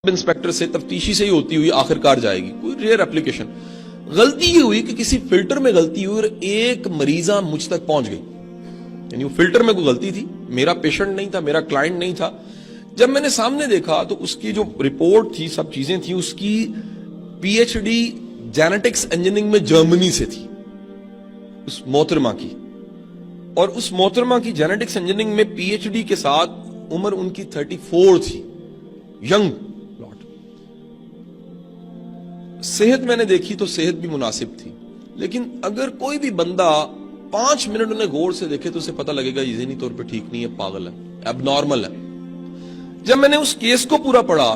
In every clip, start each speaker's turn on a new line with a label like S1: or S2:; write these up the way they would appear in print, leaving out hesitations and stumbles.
S1: Inspector से तफ्तीशी से ही होती हुई आखिरकार जाएगी, कोई रेयर एप्लीकेशन। गलती ये हुई कि किसी फिल्टर में गलती हुई और एक मरीजा मुझ तक पहुंच गई, यानी वो फिल्टर में कोई गलती थी, मेरा पेशेंट नहीं था, मेरा क्लाइंट नहीं था। जब मैंने सामने देखा तो उसकी जो रिपोर्ट थी, सब चीजें थी, उसकी पीएचडी जेनेटिक्स इंजीनियरिंग में जर्मनी से थी उस मोहतरमा की, और उस मोहतरमा की जेनेटिक्स इंजीनियरिंग में पीएचडी के साथ उम्र उनकी 34 थी, यंग लॉट। सेहत मैंने देखी तो सेहत भी मुनासिब थी, लेकिन अगर कोई भी बंदा 5 मिनट उन्हें गौर से देखे तो उसे पता लगेगा ये ज़हनी तौर पे ठीक नहीं है, पागल है, एबनॉर्मल है। जब मैंने उस केस को पूरा पढ़ा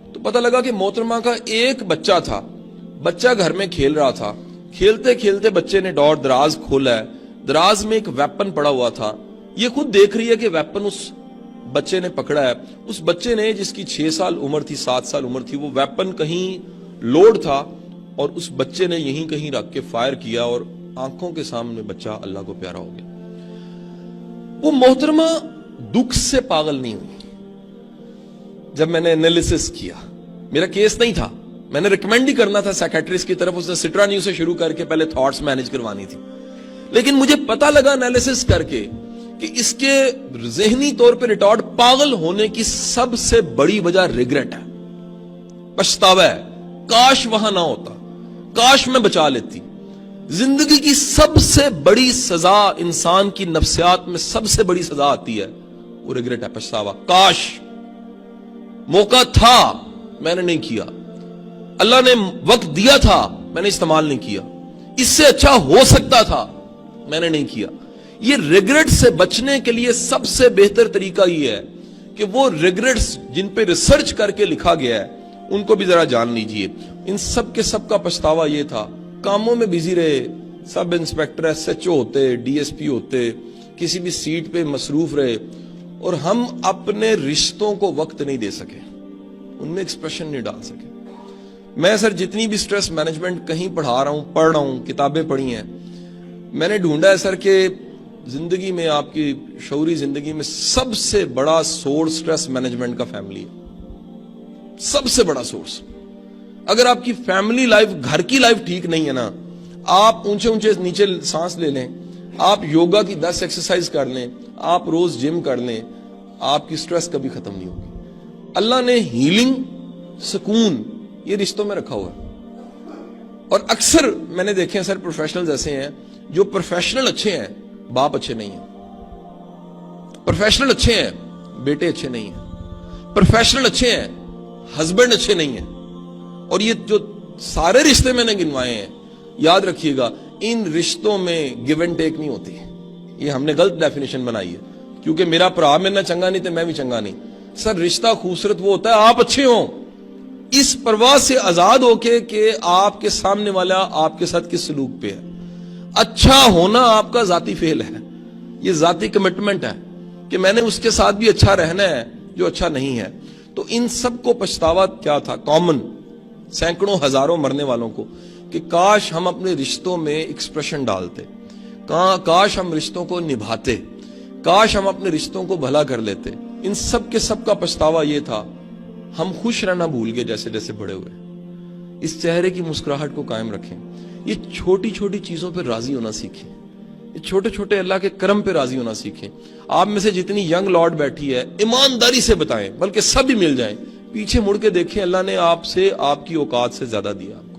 S1: तो पता लगा कि मोहतरमा का एक बच्चा था, बच्चा घर में खेल रहा था, खेलते खेलते बच्चे ने डोर दराज खोला है, दराज में एक वेपन पड़ा हुआ था, ये खुद देख रही है कि वेपन उस बच्चे ने पकड़ा है। उस बच्चे ने, जिसकी 6 साल उम्र थी, 7 साल उम्र थी, वो वेपन कहीं लोड था और उस बच्चे ने यहीं कहीं रख के फायर किया और आंखों के सामने बच्चा अल्लाह को प्यारा हो गया। वो मोहतरमा दुख से पागल नहीं हुई। जब मैंने एनालिसिस किया, मेरा केस नहीं था, मैंने रिकमेंड ही करना था साइकियाट्रिस्ट की तरफ, उसने सिट्रा न्यूज से शुरू करके पहले थॉट्स मैनेज करवानी थी, लेकिन मुझे पता लगा एनालिसिस करके कि इसके ज़हनी तौर पे रिटॉर्ड पागल होने की सबसे बड़ी वजह रिग्रेट है, पछतावा है, काश वहां ना होता, काश मैं बचा लेती। जिंदगी की सबसे बड़ी सजा, इंसान की नफ्सियात में सबसे बड़ी सजा आती है, वो रिग्रेट है, पछतावा। काश मौका था, मैंने नहीं किया, अल्लाह ने वक्त दिया था, मैंने इस्तेमाल नहीं किया, इससे अच्छा हो सकता था, मैंने नहीं किया। ये रिग्रेट से बचने के लिए सबसे बेहतर तरीका ये है कि वो रिग्रेट्स जिन पे रिसर्च करके लिखा गया है उनको भी जरा जान लीजिए। इन सब के सब का पछतावा ये था, कामों में बिजी रहे, सब इंस्पेक्टर एसएचओ होते, डीएसपी होते, किसी भी सीट पे मसरूफ रहे, और हम अपने रिश्तों को वक्त नहीं दे सके, उनमें एक्सप्रेशन नहीं डाल सके। मैं सर जितनी भी स्ट्रेस मैनेजमेंट कहीं पढ़ रहा हूं, किताबें पढ़ी हैं, मैंने ढूंढा है सर कि जिंदगी में, आपकी शऊरी जिंदगी में सबसे बड़ा सोर्स स्ट्रेस मैनेजमेंट का फैमिली है, सबसे बड़ा सोर्स। अगर आपकी फैमिली लाइफ, घर की लाइफ ठीक नहीं है ना, आप ऊंचे ऊंचे नीचे सांस ले लें, आप योगा की 10 एक्सरसाइज कर लें, आप रोज जिम कर लें, आपकी स्ट्रेस कभी खत्म नहीं होगी। अल्लाह ने हीलिंग, सुकून ये रिश्तों में रखा हुआ है। और अक्सर मैंने देखे हैं सर, प्रोफेशनल्स ऐसे हैं जो प्रोफेशनल अच्छे हैं, बाप अच्छे नहीं है, प्रोफेशनल अच्छे हैं, बेटे अच्छे नहीं है, प्रोफेशनल अच्छे हैं, हस्बैंड अच्छे नहीं है। और ये जो सारे रिश्ते मैंने गिनवाए हैं, याद रखिएगा, इन रिश्तों में गिव एंड टेक नहीं होती। ये हमने गलत डेफिनेशन बनाई है, क्योंकि मेरा भरा मेरे ना चंगा नहीं तो मैं भी चंगा नहीं। सर रिश्ता खूबसूरत वो होता है आप अच्छे हो, इस परवाह से आजाद होके कि आपके सामने वाला आपके साथ किस सलूक पे है। अच्छा होना आपका जाती फेल है, ये जाती कमिटमेंट है कि मैंने उसके साथ भी अच्छा रहना है जो अच्छा नहीं है। तो इन सब को पछतावा क्या था, कॉमन, सैकड़ों हजारों मरने वालों को, कि काश हम अपने रिश्तों में एक्सप्रेशन डालते, काश हम रिश्तों को निभाते, काश हम अपने रिश्तों को भला कर लेते। इन सब के सब का पछतावा ये था, हम खुश रहना भूल गए जैसे जैसे बड़े हुए। इस चेहरे की मुस्कुराहट को कायम रखें, ये छोटी छोटी चीजों पर राजी होना सीखें, ये छोटे छोटे अल्लाह के करम पे राजी होना सीखें। आप में से जितनी यंग लॉर्ड बैठी है, ईमानदारी से बताएं, बल्कि सब भी मिल जाएं, पीछे मुड़ के देखें, अल्लाह ने आपसे, आपकी औकात से ज्यादा दिया आपको।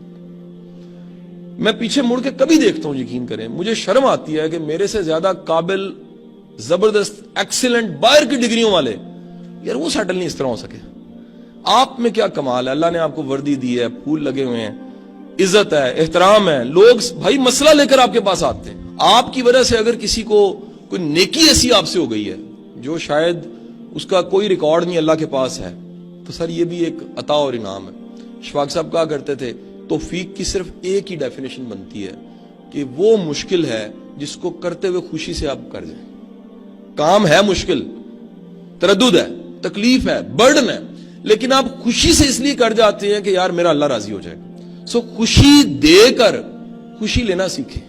S1: मैं पीछे मुड़ के कभी देखता हूं, यकीन करें, मुझे शर्म आती है कि मेरे से ज्यादा काबिल, जबरदस्त, एक्सीलेंट, बाहर की डिग्रियों वाले, यार वो सेटल नहीं इस तरह हो सके। आप में क्या कमाल है, अल्लाह ने आपको वर्दी दी है, फूल लगे हुए हैं, इज्जत है, एहतराम है, लोग भाई मसला लेकर आपके पास आते हैं। आपकी वजह से अगर किसी को कोई नेकी ऐसी आपसे हो गई है जो शायद उसका कोई रिकॉर्ड नहीं अल्लाह के पास है, तो सर ये भी एक अता और इनाम है। शफाक साहब कहा करते थे, तौफीक की सिर्फ एक ही डेफिनेशन बनती है कि वो मुश्किल है जिसको करते हुए खुशी से आप कर जाए। काम है मुश्किल, तरद्दुद है, तकलीफ है, बर्डन है, लेकिन आप खुशी से इसलिए कर जाते हैं कि यार मेरा अल्लाह राजी हो जाएगा। सो खुशी देकर खुशी लेना सीखें।